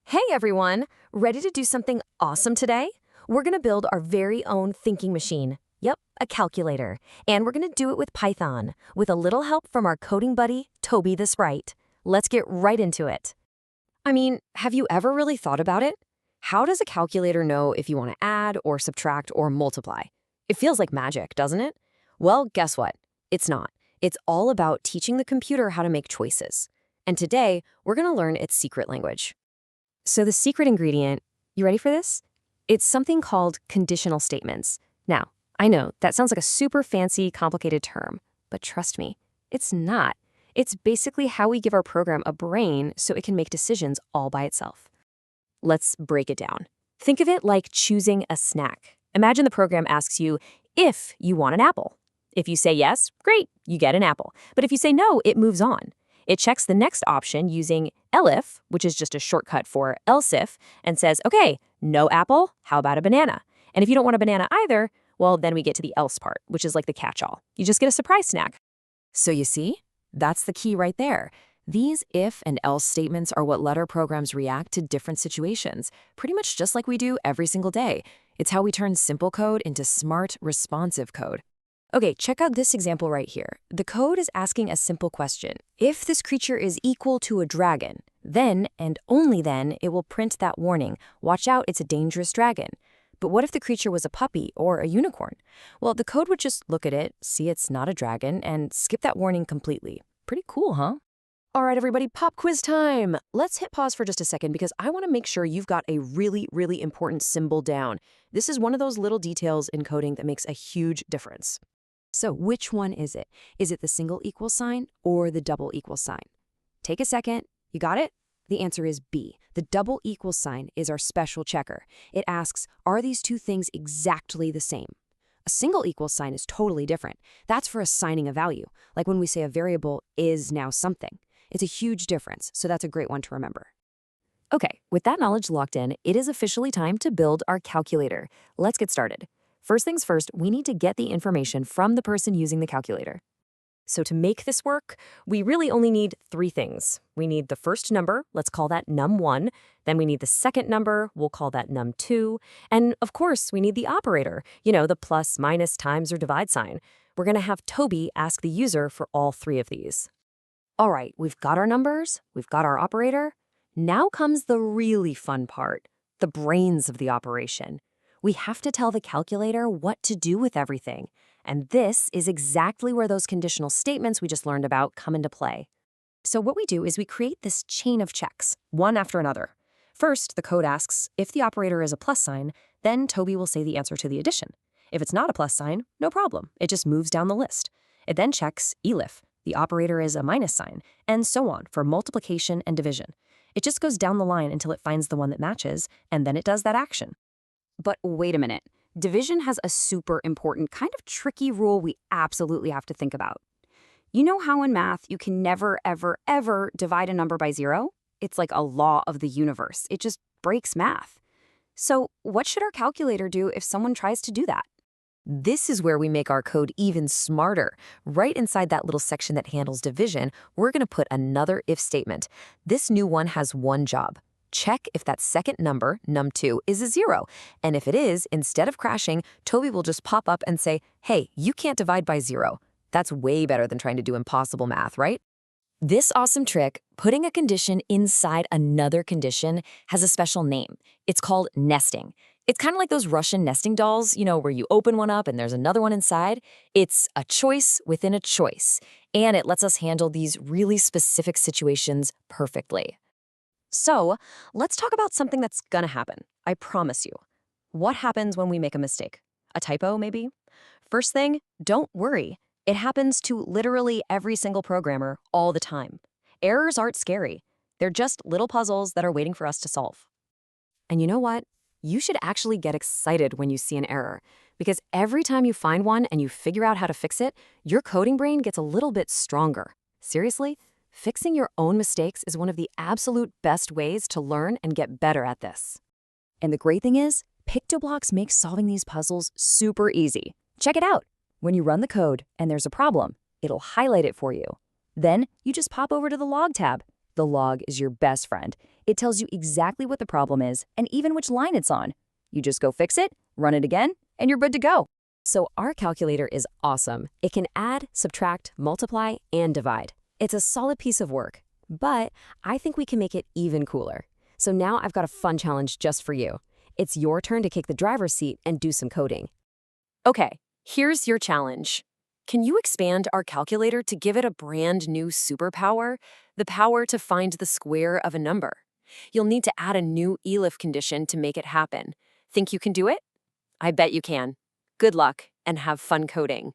Hey everyone! Ready to do something awesome today? We're going to build our very own thinking machine. Yep, a calculator. And we're going to do it with Python, with a little help from our coding buddy, Toby the Sprite. Let's get right into it. I mean, have you ever really thought about it? How does a calculator know if you want to add or subtract or multiply? It feels like magic, doesn't it? Well, guess what? It's not. It's all about teaching the computer how to make choices. And today, we're going to learn its secret language. So the secret ingredient, you ready for this? It's something called conditional statements. Now, I know that sounds like a super fancy, complicated term, but trust me, it's not. It's basically how we give our program a brain so it can make decisions all by itself. Let's break it down. Think of it like choosing a snack. Imagine the program asks you if you want an apple. If you say yes, great, you get an apple. But if you say no, it moves on. It checks the next option using elif, which is just a shortcut for else if, and says, okay, no apple, how about a banana? And if you don't want a banana either, well, then we get to the else part, which is like the catch-all. You just get a surprise snack. So you see, that's the key right there. These if and else statements are what let our programs react to different situations, pretty much just like we do every single day. It's how we turn simple code into smart, responsive code. Okay, check out this example right here. The code is asking a simple question. If this creature is equal to a dragon, then, and only then, it will print that warning. Watch out, it's a dangerous dragon. But what if the creature was a puppy or a unicorn? Well, the code would just look at it, see it's not a dragon, and skip that warning completely. Pretty cool, huh? All right, everybody, pop quiz time. Let's hit pause for just a second because I want to make sure you've got a really, really important symbol down. This is one of those little details in coding that makes a huge difference. So which one is it? Is it the single equal sign or the double equal sign? Take a second. You got it? The answer is B. The double equal sign is our special checker. It asks, are these two things exactly the same? A single equal sign is totally different. That's for assigning a value, like when we say a variable is now something. It's a huge difference, so that's a great one to remember. Okay, with that knowledge locked in, it is officially time to build our calculator. Let's get started. First things first, we need to get the information from the person using the calculator. So to make this work, we really only need three things. We need the first number, let's call that num1. Then we need the second number, we'll call that num2. And of course, we need the operator, the plus, minus, times, or divide sign. We're going to have Toby ask the user for all three of these. All right, we've got our numbers, we've got our operator. Now comes the really fun part, the brains of the operation. We have to tell the calculator what to do with everything. And this is exactly where those conditional statements we just learned about come into play. So what we do is we create this chain of checks, one after another. First, the code asks, if the operator is a plus sign, then Toby will say the answer to the addition. If it's not a plus sign, no problem. It just moves down the list. It then checks elif, the operator is a minus sign, and so on for multiplication and division. It just goes down the line until it finds the one that matches, and then it does that action. But wait a minute. Division has a super important, kind of tricky rule we absolutely have to think about. You know how in math you can never, ever, ever divide a number by zero? It's like a law of the universe. It just breaks math. So what should our calculator do if someone tries to do that? This is where we make our code even smarter. Right inside that little section that handles division, we're going to put another if statement. This new one has one job. Check if that second number, num2, is a 0. And if it is, instead of crashing, Toby will just pop up and say, hey, you can't divide by 0. That's way better than trying to do impossible math, right? This awesome trick, putting a condition inside another condition, has a special name. It's called nesting. It's kind of like those Russian nesting dolls, where you open one up and there's another one inside. It's a choice within a choice, and it lets us handle these really specific situations perfectly. So, let's talk about something that's gonna happen, I promise you. What happens when we make a mistake? A typo, maybe? First thing, don't worry. It happens to literally every single programmer all the time. Errors aren't scary. They're just little puzzles that are waiting for us to solve. And you know what? You should actually get excited when you see an error, because every time you find one and you figure out how to fix it, your coding brain gets a little bit stronger. Seriously? Fixing your own mistakes is one of the absolute best ways to learn and get better at this. And the great thing is, PictoBlocks makes solving these puzzles super easy. Check it out. When you run the code and there's a problem, it'll highlight it for you. Then you just pop over to the log tab. The log is your best friend. It tells you exactly what the problem is and even which line it's on. You just go fix it, run it again, and you're good to go. So our calculator is awesome. It can add, subtract, multiply, and divide. It's a solid piece of work, but I think we can make it even cooler. So now I've got a fun challenge just for you. It's your turn to kick the driver's seat and do some coding. Okay, here's your challenge. Can you expand our calculator to give it a brand new superpower? The power to find the square of a number. You'll need to add a new elif condition to make it happen. Think you can do it? I bet you can. Good luck and have fun coding.